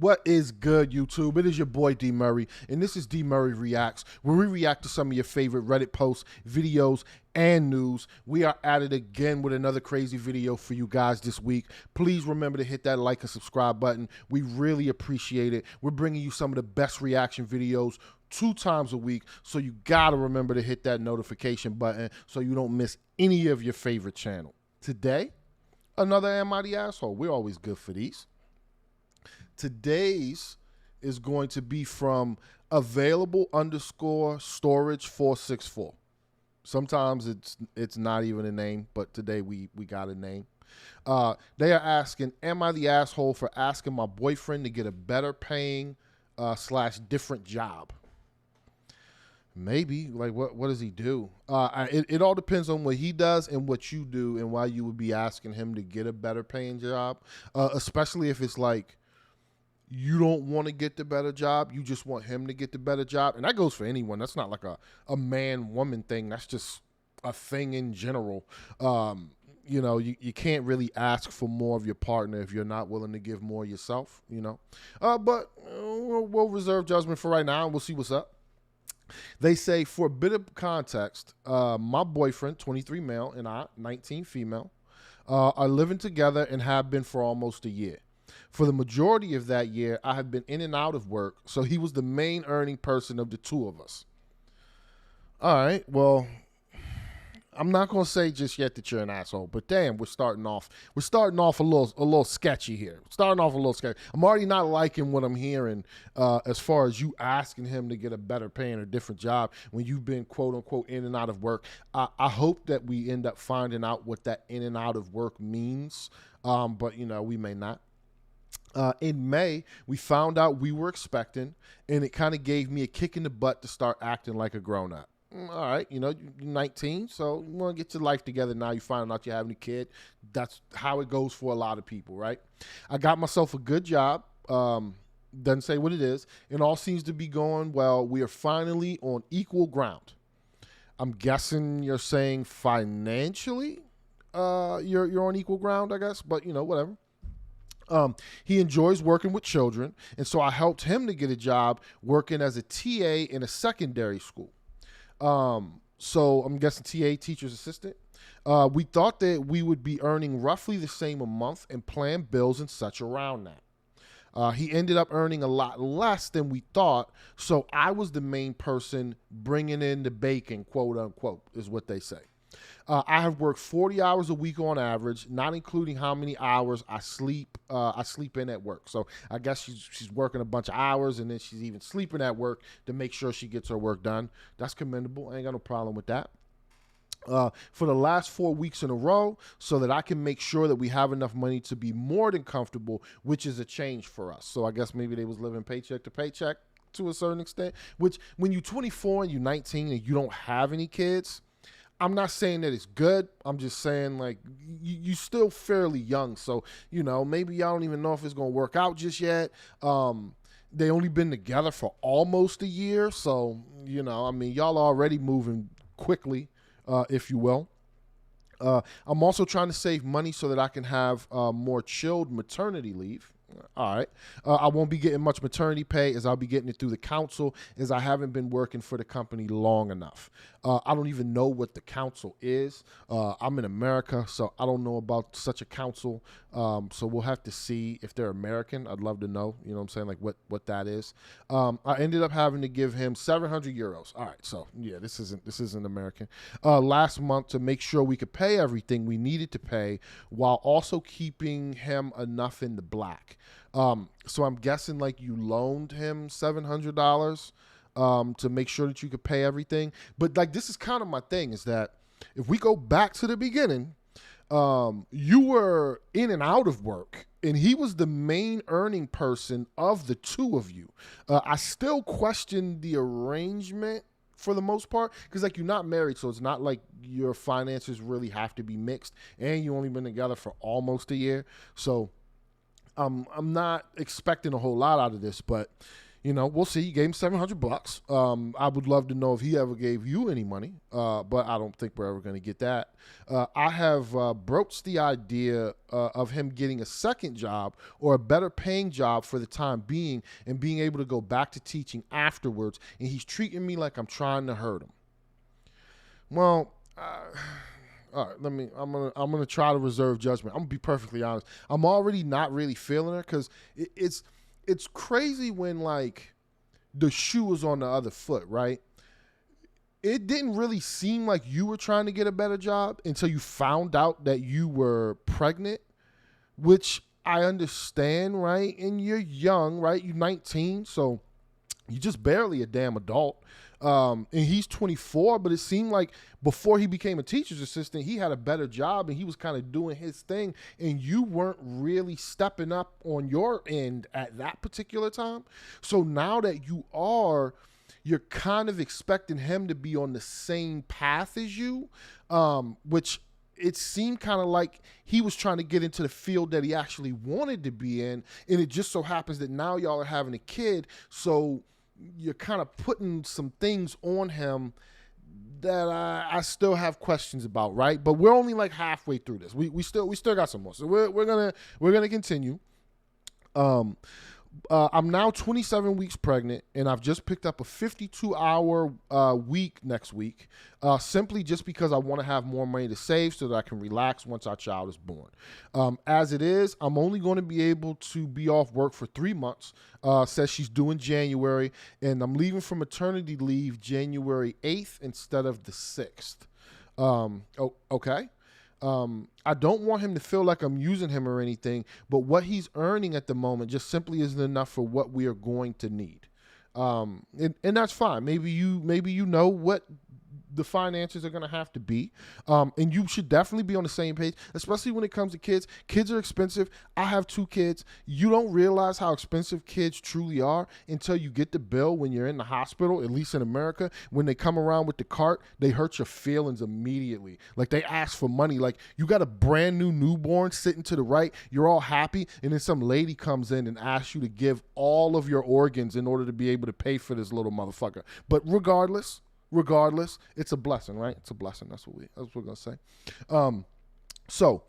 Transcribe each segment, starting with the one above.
What is good, YouTube? It is your boy D Murray, and this is D Murray Reacts, where we react to some of your favorite Reddit posts, videos, and news. We are at it again with another crazy video for you guys this week. Please remember to hit that like and subscribe button. We really appreciate it. We're bringing you some of the best reaction videos 2 times a week, so you gotta remember to hit that notification button so you don't miss any of your favorite channel. Today, another Am I the Asshole? We're always good for these. Today's is going to be from available_storage 464. Sometimes it's not even a name, but today we got a name. They are asking, am I the asshole for asking my boyfriend to get a better paying / different job? Maybe. Like, what does he do? It all depends on what he does and what you do and why you would be asking him to get a better paying job, especially if it's like you don't want to get the better job. You just want him to get the better job. And that goes for anyone. That's not like a man-woman thing. That's just a thing in general. You know, you can't really ask for more of your partner if you're not willing to give more yourself, you know. But we'll reserve judgment for right now, and we'll see what's up. They say, for a bit of context, my boyfriend, 23 male, and I, 19 female, are living together and have been for almost a year. For the majority of that year, I have been in and out of work, so he was the main earning person of the two of us. All right, well, I'm not gonna say just yet that you're an asshole, but damn, we're starting off a little sketchy here. I'm already not liking what I'm hearing as far as you asking him to get a better paying or different job when you've been quote unquote in and out of work. I hope that we end up finding out what that in and out of work means, but you know, we may not. In May, we found out we were expecting, and it kind of gave me a kick in the butt to start acting like a grown-up. All right, you know, you're 19, so you want to get your life together now. You find out you're having a kid. That's how it goes for a lot of people, right? I got myself a good job. Doesn't say what it is, and all seems to be going well. We are finally on equal ground. I'm guessing you're saying financially you're on equal ground, I guess, but, you know, whatever. He enjoys working with children, and so I helped him to get a job working as a TA in a secondary school. So I'm guessing TA, teacher's assistant. We thought that we would be earning roughly the same a month and plan bills and such around that. He ended up earning a lot less than we thought, so I was the main person bringing in the bacon, quote unquote, is what they say. I have worked 40 hours a week on average, not including how many hours I sleep in at work. So I guess she's working a bunch of hours, and then she's even sleeping at work to make sure she gets her work done. That's commendable. I ain't got no problem with that. For the last 4 weeks in a row, so that I can make sure that we have enough money to be more than comfortable, which is a change for us. So I guess maybe they was living paycheck to paycheck to a certain extent, which when you're 24 and you're 19 and you don't have any kids, I'm not saying that it's good. I'm just saying, like, you still fairly young. So, you know, maybe y'all don't even know if it's going to work out just yet. They only been together for almost a year. So, you know, I mean, y'all are already moving quickly, if you will. I'm also trying to save money so that I can have more chilled maternity leave. All right. I won't be getting much maternity pay, as I'll be getting it through the council, as I haven't been working for the company long enough. I don't even know what the council is. I'm in America, so I don't know about such a council. So we'll have to see if they're American. I'd love to know, you know what I'm saying, like what that is. I ended up having to give him 700 euros. All right. So yeah, this isn't American. Last month, to make sure we could pay everything we needed to pay while also keeping him enough in the black. So I'm guessing like you loaned him $700 to make sure that you could pay everything. But like, this is kind of my thing, is that if we go back to the beginning, you were in and out of work, and he was the main earning person of the two of you. I still question the arrangement for the most part, because like, you're not married, so it's not like your finances really have to be mixed, and you only been together for almost a year. So I'm not expecting a whole lot out of this, but We'll see. You gave him $700. I would love to know if he ever gave you any money, but I don't think we're ever going to get that. I have broached the idea of him getting a second job or a better paying job for the time being and being able to go back to teaching afterwards, and he's treating me like I'm trying to hurt him. Well, all right, I'm gonna try to reserve judgment. I'm gonna be perfectly honest. I'm already not really feeling her because it's crazy when like the shoe was on the other foot, right? It didn't really seem like you were trying to get a better job until you found out that you were pregnant, which I understand, right? And you're young, right? You're 19, so you're just barely a damn adult. And he's 24, but it seemed like before he became a teacher's assistant, he had a better job and he was kind of doing his thing, and you weren't really stepping up on your end at that particular time. So now that you're kind of expecting him to be on the same path as you, which it seemed kind of like he was trying to get into the field that he actually wanted to be in. And it just so happens that now y'all are having a kid. So you're kind of putting some things on him that I still have questions about, right? But we're only like halfway through this. We still got some more, so we're gonna continue. I'm now 27 weeks pregnant, and I've just picked up a 52-hour week next week, simply just because I want to have more money to save so that I can relax once our child is born. As it is, I'm only going to be able to be off work for 3 months. Says she's due in January, and I'm leaving for maternity leave January 8th instead of the 6th. Okay. I don't want him to feel like I'm using him or anything, but what he's earning at the moment just simply isn't enough for what we are going to need. And that's fine. Maybe you know what the finances are going to have to be. And you should definitely be on the same page, especially when it comes to kids. Kids are expensive. I have 2 kids. You don't realize how expensive kids truly are until you get the bill when you're in the hospital, at least in America. When they come around with the cart, they hurt your feelings immediately. Like, they ask for money. Like, you got a brand new newborn sitting to the right. You're all happy. And then some lady comes in and asks you to give all of your organs in order to be able to pay for this little motherfucker. But regardless, it's a blessing, right? It's a blessing. That's what we're going to say. So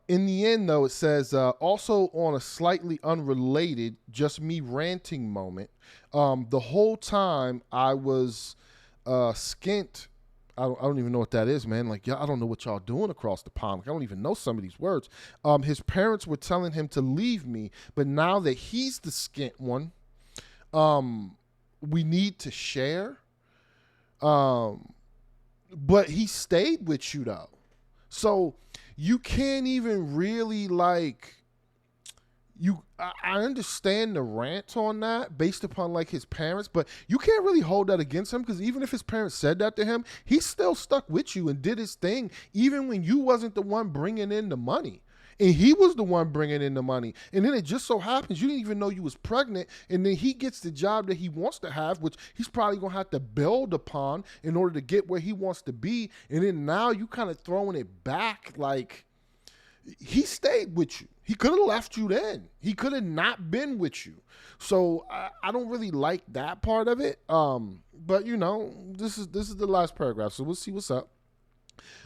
in the end, though, it says, also on a slightly unrelated, just me ranting moment, the whole time I was skint. I don't even know what that is, man. Like, I don't know what y'all doing across the pond. Like, I don't even know some of these words. His parents were telling him to leave me, but now that he's the skint one, we need to share. But he stayed with you though. So you can't even really I understand the rant on that based upon like his parents, but you can't really hold that against him because even if his parents said that to him, he still stuck with you and did his thing even when you wasn't the one bringing in the money. And he was the one bringing in the money. And then it just so happens you didn't even know you was pregnant. And then he gets the job that he wants to have, which he's probably going to have to build upon in order to get where he wants to be. And then now you kind of throwing it back like he stayed with you. He could have left you then. He could have not been with you. So I don't really like that part of it. But, this is the last paragraph. So we'll see what's up.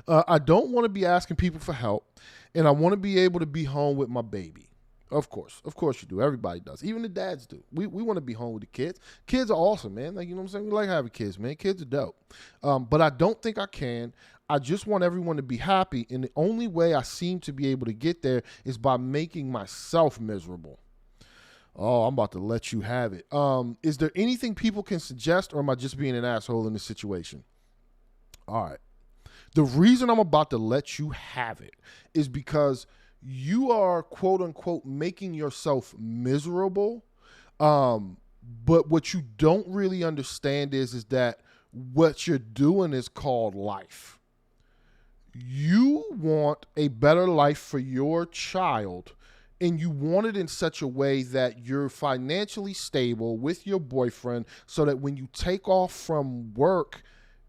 I don't want to be asking people for help. And I want to be able to be home with my baby. Of course you do. Everybody does. Even the dads do. We want to be home with the kids. Kids are awesome, man. Like, you know what I'm saying? We like having kids, man. Kids are dope. But I don't think I can. I just want everyone to be happy. And the only way I seem to be able to get there is by making myself miserable. Oh, I'm about to let you have it. Is there anything people can suggest, or am I just being an asshole in this situation? All right. The reason I'm about to let you have it is because you are, quote unquote, making yourself miserable. But what you don't really understand is that what you're doing is called life. You want a better life for your child, and you want it in such a way that you're financially stable with your boyfriend so that when you take off from work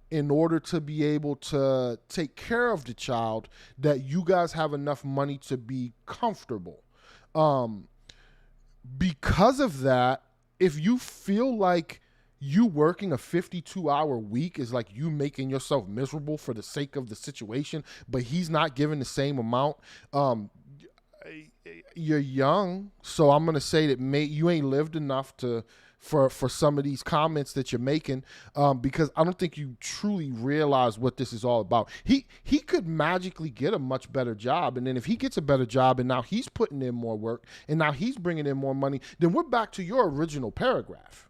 in order to be able to take care of the child, that you guys have enough money to be comfortable. Because of that, if you feel like you working a 52-hour week is like you making yourself miserable for the sake of the situation, but he's not giving the same amount, you're young, so I'm gonna say that you ain't lived enough to for some of these comments that you're making, because I don't think you truly realize what this is all about. He could magically get a much better job, and then if he gets a better job and now he's putting in more work and now he's bringing in more money, then we're back to your original paragraph.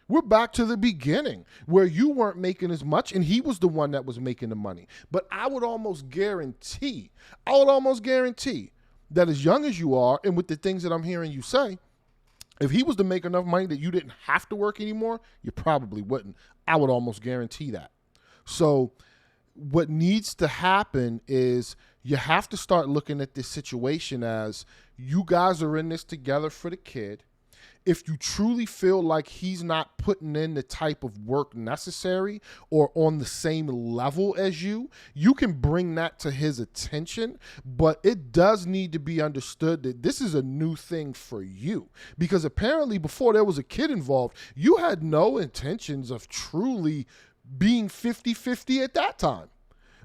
We're back to the beginning where you weren't making as much and he was the one that was making the money. But I would almost guarantee that as young as you are and with the things that I'm hearing you say, if he was to make enough money that you didn't have to work anymore, you probably wouldn't. I would almost guarantee that. So what needs to happen is you have to start looking at this situation as you guys are in this together for the kid. If you truly feel like he's not putting in the type of work necessary or on the same level as you, you can bring that to his attention. But it does need to be understood that this is a new thing for you, because apparently before there was a kid involved, you had no intentions of truly being 50-50 at that time.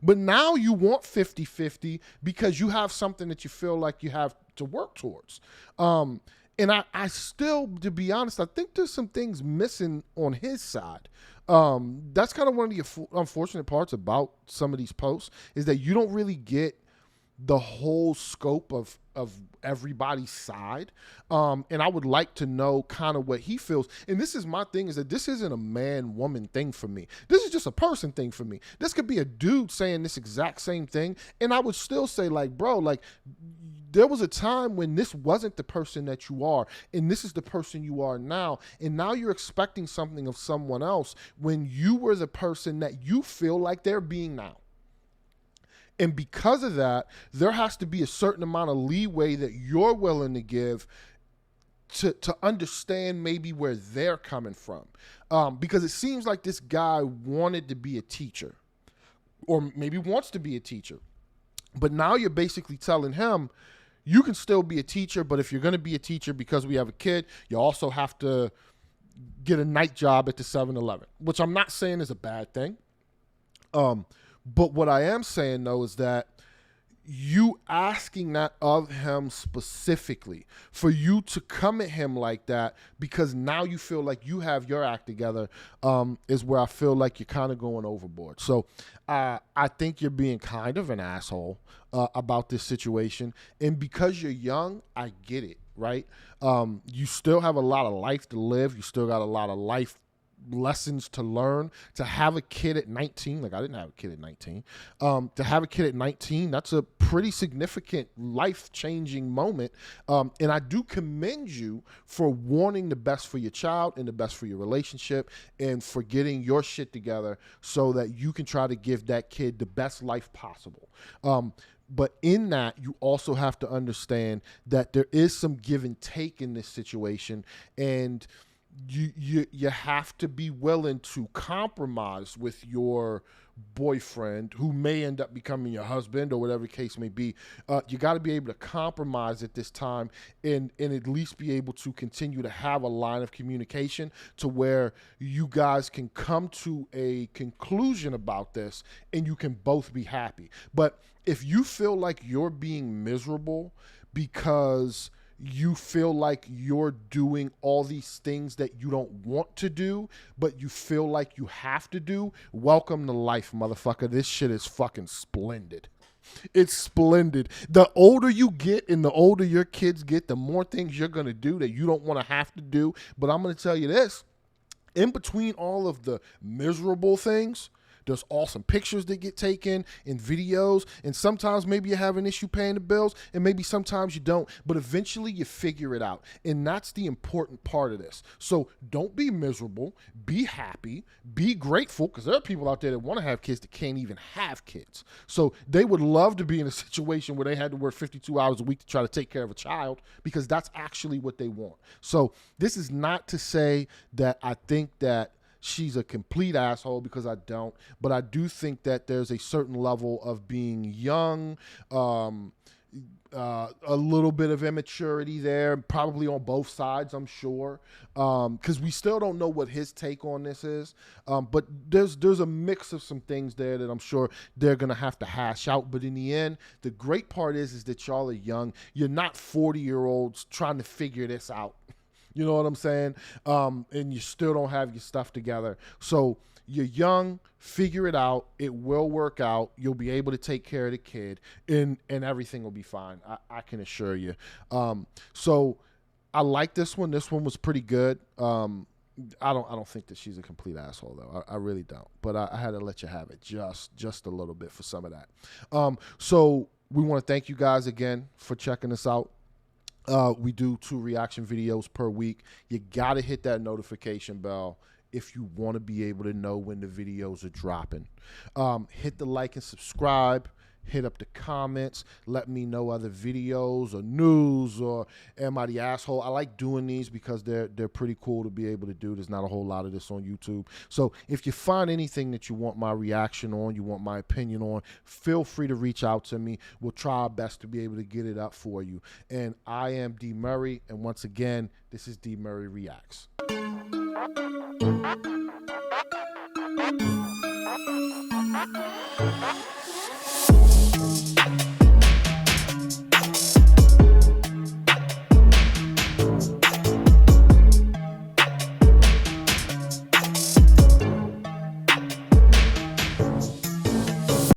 But now you want 50-50 because you have something that you feel like you have to work towards. And I still, to be honest, I think there's some things missing on his side. That's kind of one of the unfortunate parts about some of these posts is that you don't really get the whole scope of everybody's side. And I would like to know kind of what he feels. And this is my thing, is that this isn't a man-woman thing for me. This is just a person thing for me. This could be a dude saying this exact same thing. And I would still say, like, bro, like, there was a time when this wasn't the person that you are, and this is the person you are now. And now you're expecting something of someone else when you were the person that you feel like they're being now. And because of that, there has to be a certain amount of leeway that you're willing to give to understand maybe where they're coming from. Because it seems like this guy wanted to be a teacher, or maybe wants to be a teacher. But now you're basically telling him, you can still be a teacher, but if you're going to be a teacher because we have a kid, you also have to get a night job at the 7-Eleven, which I'm not saying is a bad thing. But what I am saying, though, is that you asking that of him specifically, for you to come at him like that because now you feel like you have your act together, is where I feel like you're kind of going overboard. So I think you're being kind of an asshole about this situation. And because you're young, I get it, right? You still have a lot of life to live. You still got a lot of life lessons to learn. To have a kid at 19, like I didn't have a kid at 19, to have a kid at 19, that's a pretty significant life-changing moment. And I do commend you for wanting the best for your child and the best for your relationship and for getting your shit together so that you can try to give that kid the best life possible. But in that, you also have to understand that there is some give and take in this situation, and you have to be willing to compromise with your boyfriend, who may end up becoming your husband or whatever the case may be. You got to be able to compromise at this time and at least be able to continue to have a line of communication to where you guys can come to a conclusion about this and you can both be happy. But if you feel like you're being miserable because you feel like you're doing all these things that you don't want to do, but you feel like you have to do, welcome to life, motherfucker. This shit is fucking splendid. It's splendid. The older you get and the older your kids get, the more things you're going to do that you don't want to have to do. But I'm going to tell you this, in between all of the miserable things, there's awesome pictures that get taken and videos, and sometimes maybe you have an issue paying the bills, and maybe sometimes you don't, but eventually you figure it out, and that's the important part of this. So don't be miserable, be happy, be grateful, because there are people out there that want to have kids that can't even have kids. So they would love to be in a situation where they had to work 52 hours a week to try to take care of a child, because that's actually what they want. So this is not to say that I think that she's a complete asshole, because I don't, but I do think that there's a certain level of being young, A little bit of immaturity there, probably on both sides, I'm sure, because we still don't know what his take on this is. But there's a mix of some things there that I'm sure they're gonna have to hash out. But in the end, the great part is that y'all are young. You're not 40-year-olds trying to figure this out. You know what I'm saying? And you still don't have your stuff together. So you're young, figure it out. It will work out. You'll be able to take care of the kid, and everything will be fine. I can assure you. So I like this one. This one was pretty good. I don't think that she's a complete asshole though. I really don't. But I had to let you have it just a little bit for some of that. So we want to thank you guys again for checking us out. We do 2 reaction videos per week. You got to hit that notification bell if you want to be able to know when the videos are dropping. Hit the like and subscribe. Hit up the comments. Let me know other videos or news, or am I the asshole? I like doing these because they're pretty cool to be able to do. There's not a whole lot of this on YouTube. So if you find anything that you want my reaction on, you want my opinion on, feel free to reach out to me. We'll try our best to be able to get it up for you. And I am D Murray, and once again, this is D Murray Reacts.